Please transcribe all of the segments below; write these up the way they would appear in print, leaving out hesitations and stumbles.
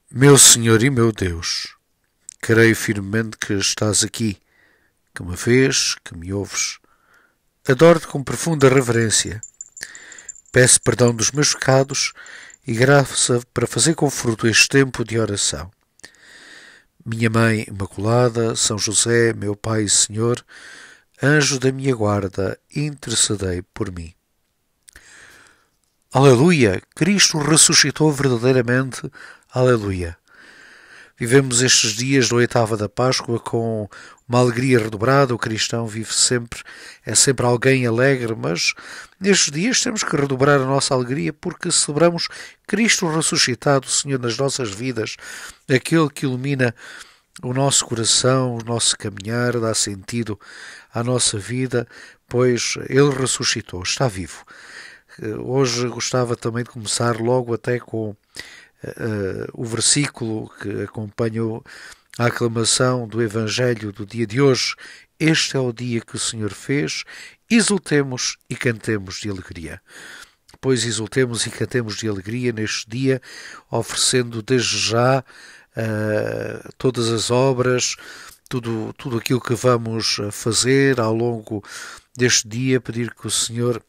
Meu Senhor e meu Deus, creio firmemente que estás aqui, que me vês, que me ouves. Adoro-te com profunda reverência. Peço perdão dos meus pecados e graça para fazer com fruto este tempo de oração. Minha Mãe Imaculada, São José, meu Pai e Senhor, anjo da minha guarda, intercedei por mim. Aleluia! Cristo ressuscitou verdadeiramente. Aleluia! Vivemos estes dias da oitava da Páscoa com uma alegria redobrada. O cristão vive sempre, é sempre alguém alegre, mas nestes dias temos que redobrar a nossa alegria porque celebramos Cristo ressuscitado, o Senhor nas nossas vidas, aquele que ilumina o nosso coração, o nosso caminhar, dá sentido à nossa vida, pois Ele ressuscitou, está vivo. Hoje gostava também de começar logo até com o versículo que acompanha a aclamação do Evangelho do dia de hoje. Este é o dia que o Senhor fez, exultemos e cantemos de alegria. Pois exultemos e cantemos de alegria neste dia, oferecendo desde já todas as obras, tudo aquilo que vamos fazer ao longo deste dia, pedir que o Senhor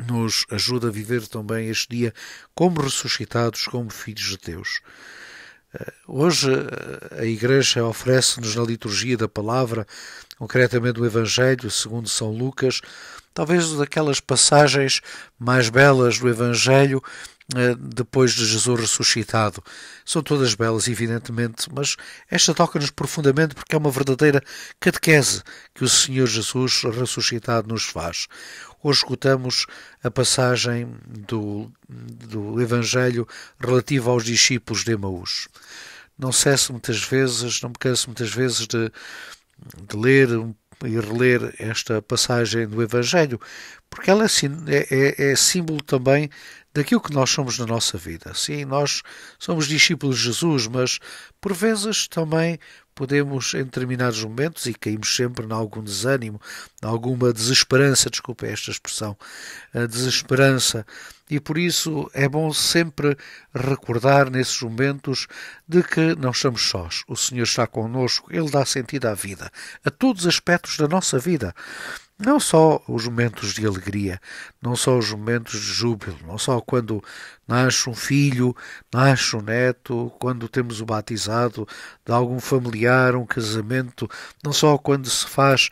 nos ajuda a viver também este dia como ressuscitados, como filhos de Deus. Hoje a Igreja oferece-nos na liturgia da palavra, concretamente o Evangelho segundo São Lucas, talvez daquelas passagens mais belas do Evangelho depois de Jesus ressuscitado. São todas belas, evidentemente, mas esta toca-nos profundamente porque é uma verdadeira catequese que o Senhor Jesus ressuscitado nos faz. Hoje escutamos a passagem do Evangelho relativo aos discípulos de Emaús. Não me canso muitas vezes de ler e reler esta passagem do Evangelho, porque ela é símbolo também daquilo que nós somos na nossa vida. Sim, nós somos discípulos de Jesus, mas por vezes também podemos, em determinados momentos, e caímos sempre em algum desânimo, em alguma desesperança, desculpa esta expressão, a desesperança, e por isso é bom sempre recordar nesses momentos de que não estamos sós. O Senhor está connosco, Ele dá sentido à vida, a todos os aspectos da nossa vida. Não só os momentos de alegria, não só os momentos de júbilo, não só quando nasce um filho, nasce um neto, quando temos o batizado de algum familiar, um casamento, não só quando se faz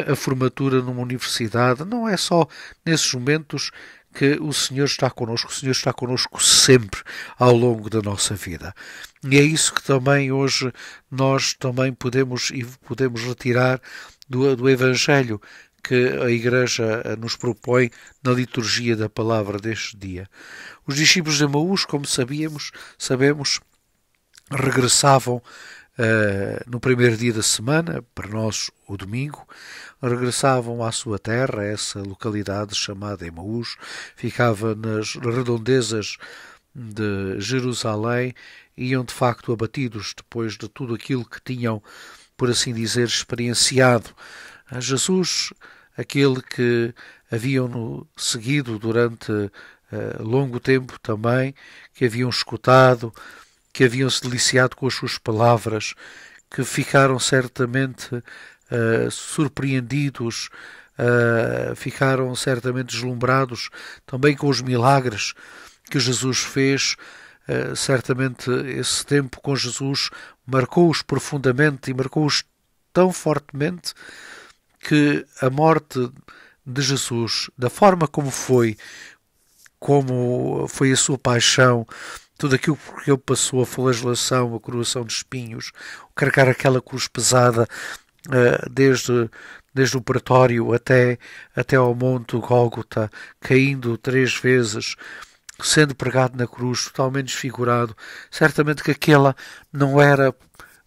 a formatura numa universidade, não é só nesses momentos que o Senhor está connosco. O Senhor está connosco sempre ao longo da nossa vida. E é isso que também hoje nós também podemos retirar do Evangelho que a Igreja nos propõe na liturgia da palavra deste dia. Os discípulos de Emaús, como sabemos, regressavam no primeiro dia da semana, para nós o domingo, regressavam à sua terra, essa localidade chamada Emaús, ficava nas redondezas de Jerusalém, e iam de facto abatidos depois de tudo aquilo que tinham, por assim dizer, experienciado. Jesus, aquele que haviam seguido durante longo tempo também, que haviam escutado, que haviam se deliciado com as suas palavras, que ficaram certamente surpreendidos, ficaram certamente deslumbrados também com os milagres que Jesus fez. Certamente esse tempo com Jesus marcou-os profundamente e marcou-os tão fortemente que a morte de Jesus, da forma como foi a sua paixão, tudo aquilo por que ele passou, a flagelação, a coroação de espinhos, o carregar aquela cruz pesada desde o pretório até ao monte Gólgota, caindo 3 vezes, sendo pregado na cruz, totalmente desfigurado. Certamente que aquela não era,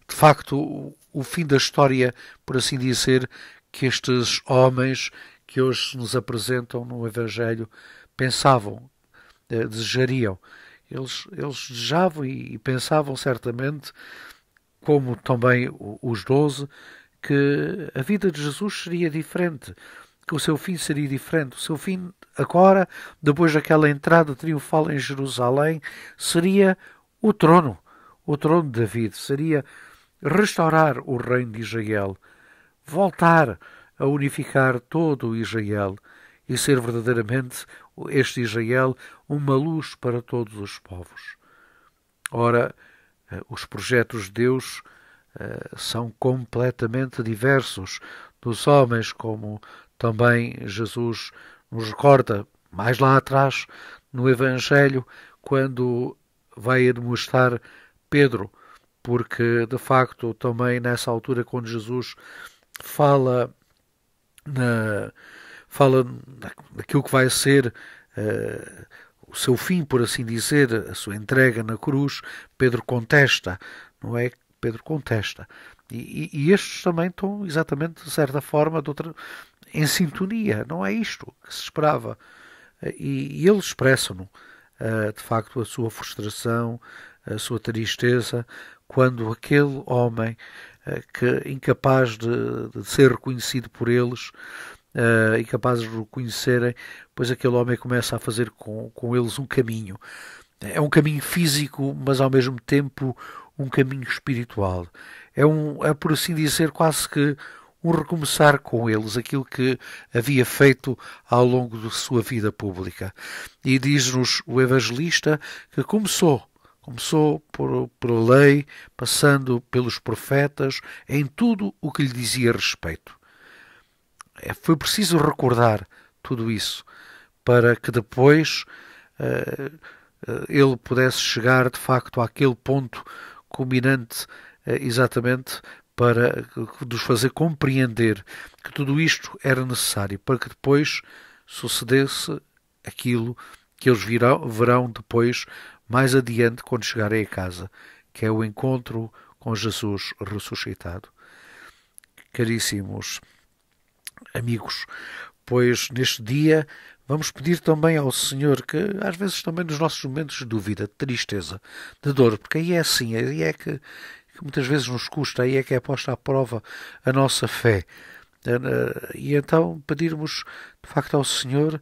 de facto, o fim da história, por assim dizer, que estes homens que hoje se nos apresentam no Evangelho pensavam, desejariam. Eles desejavam e pensavam certamente, como também os 12, que a vida de Jesus seria diferente, que o seu fim seria diferente. O seu fim agora, depois daquela entrada triunfal em Jerusalém, seria o trono. o trono de David, seria restaurar o reino de Israel, voltar a unificar todo o Israel e ser verdadeiramente este Israel uma luz para todos os povos. Ora, os projetos de Deus são completamente diversos dos homens, como também Jesus nos recorda mais lá atrás no Evangelho, quando vai admoestar Pedro, porque de facto também nessa altura, quando Jesus fala daquilo que vai ser o seu fim, por assim dizer, a sua entrega na cruz, Pedro contesta, não é? Pedro contesta. E estes também estão exatamente, de certa forma, em sintonia. Não é isto que se esperava. E eles expressam-no, de facto, a sua frustração, a sua tristeza, quando aquele homem que incapaz de ser reconhecido por eles, incapazes de o reconhecerem, pois aquele homem começa a fazer com eles um caminho. É um caminho físico, mas ao mesmo tempo um caminho espiritual. É por assim dizer, quase que um recomeçar com eles aquilo que havia feito ao longo de sua vida pública. E diz-nos o evangelista que começou pela lei, passando pelos profetas, em tudo o que lhe dizia respeito. Foi preciso recordar tudo isso para que depois ele pudesse chegar de facto àquele ponto culminante, exatamente para nos fazer compreender que tudo isto era necessário para que depois sucedesse aquilo que eles verão depois, mais adiante, quando chegarem a casa, que é o encontro com Jesus ressuscitado. Caríssimos amigos, pois neste dia vamos pedir também ao Senhor que, às vezes também nos nossos momentos de dúvida, de tristeza, de dor, porque aí é assim, aí é que muitas vezes nos custa, aí é que é posta à prova a nossa fé. E então pedirmos, de facto, ao Senhor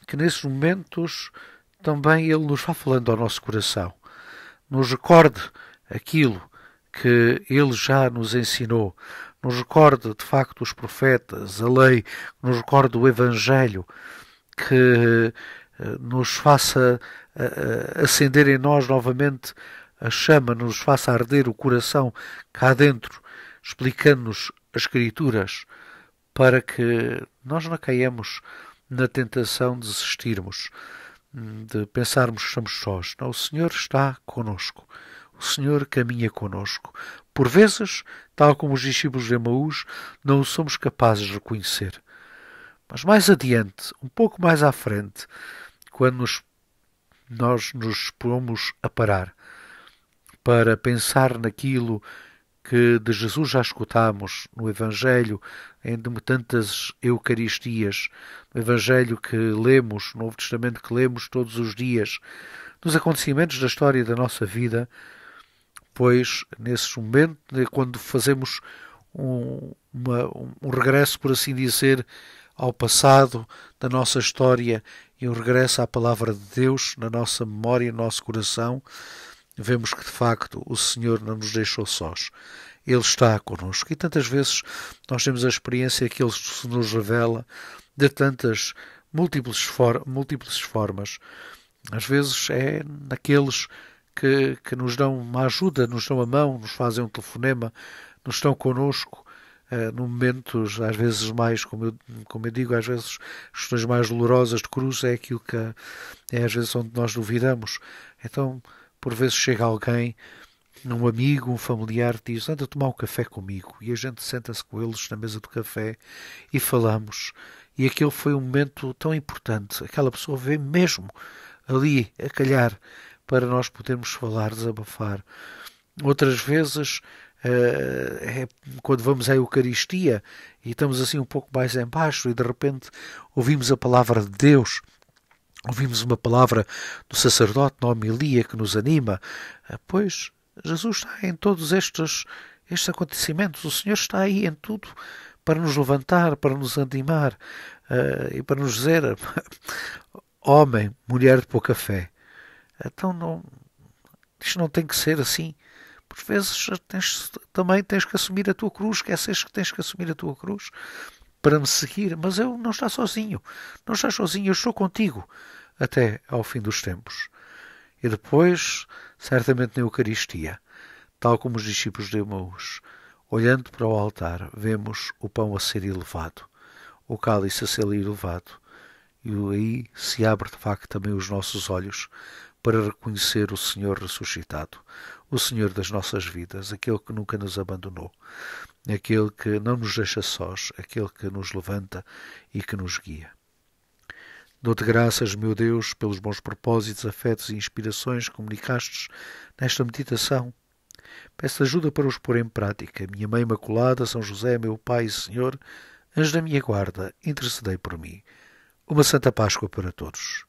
que nesses momentos também Ele nos vá falando ao nosso coração, nos recorde aquilo que Ele já nos ensinou, nos recorde, de facto, os profetas, a lei, nos recorde o Evangelho, que nos faça acender em nós novamente a chama, nos faça arder o coração cá dentro, explicando-nos as Escrituras, para que nós não caiamos na tentação de desistirmos, de pensarmos que estamos sós. Não, o Senhor está conosco. O Senhor caminha conosco. Por vezes, tal como os discípulos de Emaús, não o somos capazes de reconhecer. Mas mais adiante, um pouco mais à frente, quando nós nos pomos a parar para pensar naquilo que de Jesus já escutámos no Evangelho, em tantas Eucaristias, no Evangelho que lemos, no Novo Testamento que lemos todos os dias, nos acontecimentos da história da nossa vida, pois nesse momento, quando fazemos um regresso, por assim dizer, ao passado da nossa história e um regresso à palavra de Deus na nossa memória, no nosso coração, vemos que de facto o Senhor não nos deixou sós. Ele está connosco e tantas vezes nós temos a experiência que Ele se nos revela de tantas múltiplas formas. Às vezes é naqueles que nos dão uma ajuda, nos dão a mão, nos fazem um telefonema, nos estão connosco, no momentos, às vezes mais, como eu digo, às vezes questões mais dolorosas de cruz, é aquilo que é às vezes onde nós duvidamos. Então, por vezes chega alguém, um amigo, um familiar, diz, anda a tomar um café comigo, e a gente senta-se com eles na mesa do café e falamos, e aquele foi um momento tão importante, aquela pessoa veio mesmo ali a calhar para nós podermos falar, desabafar. Outras vezes é quando vamos à Eucaristia e estamos assim um pouco mais em baixo e de repente ouvimos a palavra de Deus, ouvimos uma palavra do sacerdote na homilia que nos anima. Pois Jesus está em todos estes acontecimentos, o Senhor está aí em tudo para nos levantar, para nos animar e para nos dizer homem, mulher de pouca fé. Então Isto não tem que ser assim. Por vezes também tens que assumir a tua cruz, esqueces que tens que assumir a tua cruz para me seguir, mas eu não estás sozinho. Não estás sozinho, eu estou contigo até ao fim dos tempos. E depois, certamente na Eucaristia, tal como os discípulos de Emaús, olhando para o altar, vemos o pão a ser elevado, o cálice a ser elevado, e aí se abre de facto também os nossos olhos para reconhecer o Senhor ressuscitado, o Senhor das nossas vidas, aquele que nunca nos abandonou, aquele que não nos deixa sós, aquele que nos levanta e que nos guia. Dou-te graças, meu Deus, pelos bons propósitos, afetos e inspirações que comunicastes nesta meditação. Peço ajuda para os pôr em prática. Minha Mãe Imaculada, São José, meu Pai e Senhor, anjo da minha guarda, intercedei por mim. Uma Santa Páscoa para todos.